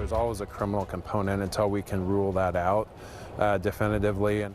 There's always a criminal component until we can rule that out definitively.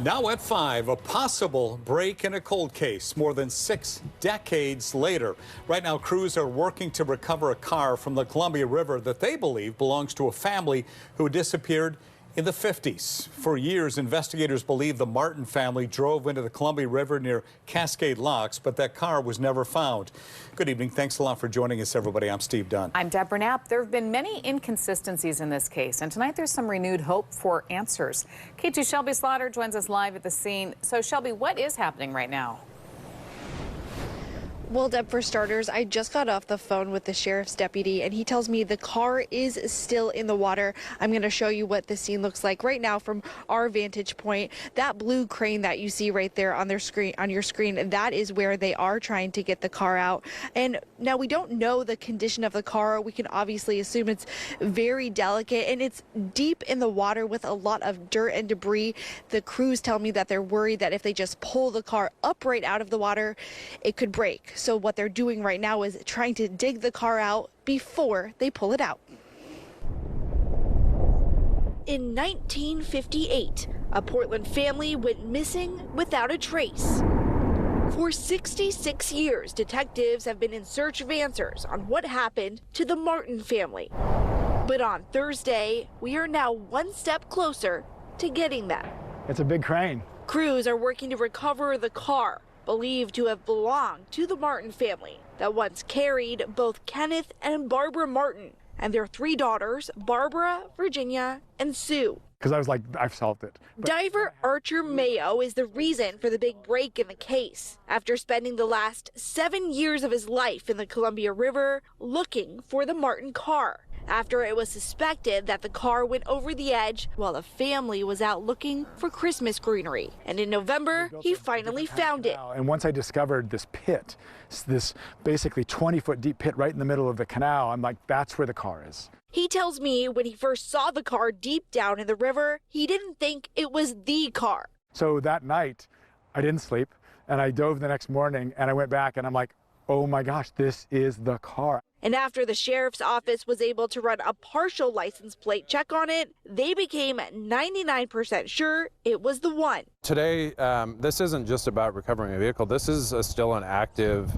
Now at 5, a possible break in a cold case more than 6 decades later. Right now, crews are working to recover a car from the Columbia River that they believe belongs to a family who disappeared in the 50s. For years, investigators believe the Martin family drove into the Columbia River near Cascade Locks, but that car was never found. Good evening. Thanks a lot for joining us, everybody. I'm Steve Dunn. I'm Deborah Knapp. There have been many inconsistencies in this case, and tonight there's some renewed hope for answers. Katu Shelby Slaughter joins us live at the scene. So, Shelby, what is happening right now? Well, Deb, for starters, I just got off the phone with the sheriff's deputy, and he tells me the car is still in the water. I'm going to show you what the scene looks like right now from our vantage point. That blue crane that you see right there on your screen, that is where they are trying to get the car out. And now we don't know the condition of the car. We can obviously assume it's very delicate, and it's deep in the water with a lot of dirt and debris. The crews tell me that they're worried that if they just pull the car upright out of the water, it could break. So what they're doing right now is trying to dig the car out before they pull it out. In 1958, a Portland family went missing without a trace. For 66 years, detectives have been in search of answers on what happened to the Martin family. But on Thursday, we are now one step closer to getting them. It's a big crane. Crews are working to recover the car, believed to have belonged to the Martin family that once carried both Kenneth and Barbara Martin and their 3 daughters, Barbara, Virginia, and Sue. Because I was like, I've solved it. Diver Archer Mayo is the reason for the big break in the case. After spending the last 7 years of his life in the Columbia River looking for the Martin car, after it was suspected that the car went over the edge while the family was out looking for Christmas greenery. And in November, he finally found it. And once I discovered this pit, this basically 20-foot deep pit right in the middle of the canal, I'm like, that's where the car is. He tells me when he first saw the car deep down in the river, he didn't think it was the car. So that night, I didn't sleep, and I dove the next morning, and I went back, and I'm like, oh my gosh, this is the car. And after the sheriff's office was able to run a partial license plate check on it, they became 99% sure it was the one. Today, this isn't just about recovering a vehicle. This is still an active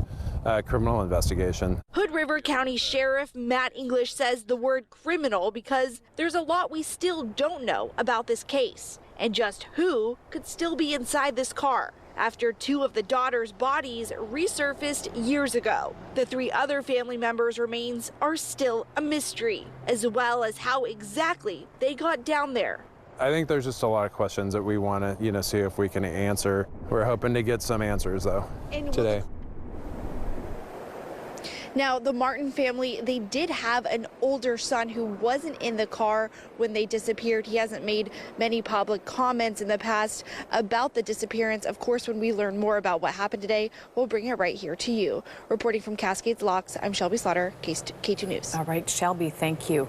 criminal investigation. Hood River County Sheriff Matt English says the word criminal because there's a lot we still don't know about this case and just who could still be inside this car after 2 of the daughters' bodies resurfaced years ago. The 3 other family members' remains are still a mystery, as well as how exactly they got down there. I think there's just a lot of questions that we want to, see if we can answer. We're hoping to get some answers, though, today. Now, the Martin family, they did have an older son who wasn't in the car when they disappeared. He hasn't made many public comments in the past about the disappearance. Of course, when we learn more about what happened today, we'll bring it right here to you. Reporting from Cascade Locks, I'm Shelby Slaughter, K2 News. All right, Shelby, thank you.